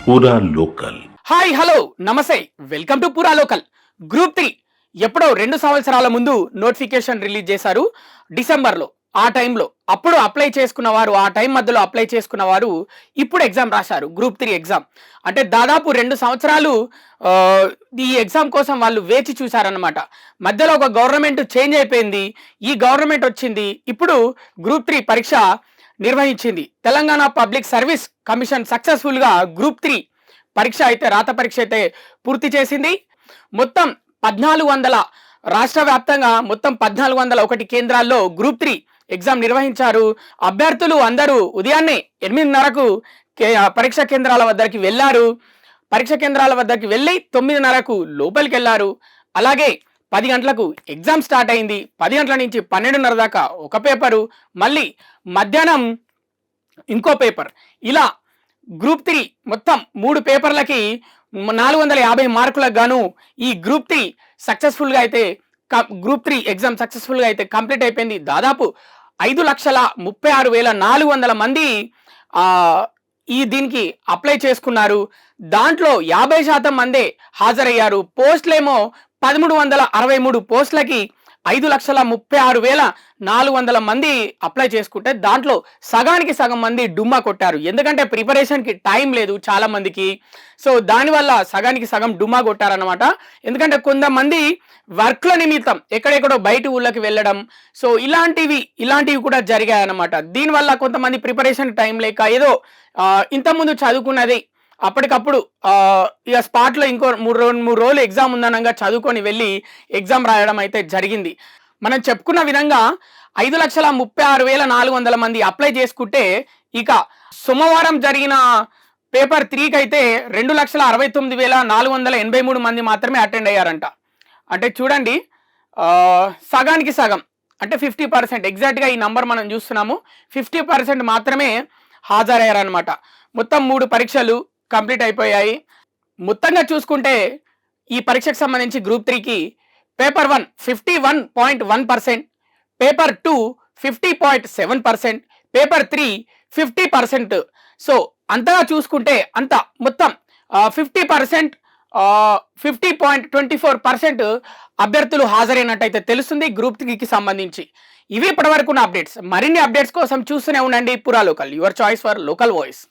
పూరా local. Hi hello నమస్తే, welcome to పూరా లోకల్. గ్రూప్ 3 ఎప్పుడో 2 సంవత్సరాల ముందు నోటిఫికేషన్ రిలీజ్ చేశారు డిసెంబర్లో. ఆ టైంలో అప్పుడు అప్లై చేసుకున్న వారు, ఆ టైం మధ్యలో అప్లై చేసుకున్న వారు ఇప్పుడు ఎగ్జామ్ రాశారు. గ్రూప్ 3 ఎగ్జామ్ అంటే దాదాపు 2 సంవత్సరాలు ఈ ఎగ్జామ్ కోసం వాళ్ళు వేచి చూశారనమాట. మధ్యలో ఒక గవర్నమెంట్ చేంజ్ అయిపోయింది, ఈ గవర్నమెంట్ వచ్చింది, ఇప్పుడు గ్రూప్ 3 పరీక్ష నిర్వహించింది. తెలంగాణ పబ్లిక్ సర్వీస్ కమిషన్ సక్సెస్ఫుల్గా గ్రూప్ 3 పరీక్ష అయితే, రాత పరీక్ష అయితే పూర్తి చేసింది. మొత్తం 1400 రాష్ట్ర వ్యాప్తంగా మొత్తం 1401 కేంద్రాల్లో గ్రూప్ 3 ఎగ్జామ్ నిర్వహించారు. అభ్యర్థులు అందరూ ఉదయాన్నే 8:30కు పరీక్ష కేంద్రాల వద్దకి వెళ్ళారు. పరీక్ష కేంద్రాల వద్దకి వెళ్ళి 9:30కు లోపలికి వెళ్ళారు. అలాగే 10 గంటలకు ఎగ్జామ్ స్టార్ట్ అయింది. 10 గంటల నుంచి 12:30 దాకా ఒక పేపరు, మళ్ళీ మధ్యాహ్నం ఇంకో పేపర్. ఇలా గ్రూప్ 3 మొత్తం 3 పేపర్లకి 450 మార్కులకు గాను ఈ గ్రూప్ 3 సక్సెస్ఫుల్గా అయితే గ్రూప్ 3 ఎగ్జామ్ సక్సెస్ఫుల్గా అయితే కంప్లీట్ అయిపోయింది. దాదాపు 5,36,400 మంది దీనికి అప్లై చేసుకున్నారు. దాంట్లో 50% మందే హాజరయ్యారు. పోస్టులేమో 1363 పోస్టులకి 5,36,400 మంది అప్లై చేసుకుంటే దాంట్లో సగానికి సగం మంది డుమ్మా కొట్టారు. ఎందుకంటే ప్రిపరేషన్కి టైం లేదు చాలా మందికి. సో దానివల్ల సగానికి సగం డుమ్మా కొట్టారనమాట. ఎందుకంటే కొంతమంది వర్క్ల నిమిత్తం ఎక్కడెక్కడో బయట ఊళ్ళకి వెళ్ళడం, సో ఇలాంటివి కూడా జరిగాయన్నమాట. దీనివల్ల కొంతమంది ప్రిపరేషన్ టైం లేక ఏదో ఇంతకుముందు చదువుకున్నది అప్పటికప్పుడు ఇక స్పాట్లో ఇంకో 3 రోజులు ఎగ్జామ్ ఉందనగా చదువుకొని వెళ్ళి ఎగ్జామ్ రాయడం అయితే జరిగింది. మనం చెప్పుకున్న విధంగా 5,36,400 మంది అప్లై చేసుకుంటే, ఇక సోమవారం జరిగిన పేపర్ 3కి అయితే 2,69,483 మంది మాత్రమే అటెండ్ అయ్యారంట. అంటే చూడండి, సగానికి సగం అంటే 50%, ఎగ్జాక్ట్గా ఈ నంబర్ మనం చూస్తున్నాము. 50% మాత్రమే హాజరయ్యారనమాట. మొత్తం 3 పరీక్షలు కంప్లీట్ అయిపోయాయి. మొత్తంగా చూసుకుంటే ఈ పరీక్షకు సంబంధించి గ్రూప్ 3కి పేపర్ 1 51.1%, పేపర్ 2 50.7%, పేపర్ 3 50%. సో అంతగా చూసుకుంటే అంత మొత్తం 50%, 50.24% అభ్యర్థులు హాజరైనట్టయితే తెలుస్తుంది గ్రూప్ 3కి సంబంధించి. ఇవి ఇప్పటివరకు ఉన్న అప్డేట్స్. మరిన్ని అప్డేట్స్ కోసం చూస్తూనే ఉండండి పూరా local, your choice for local voice.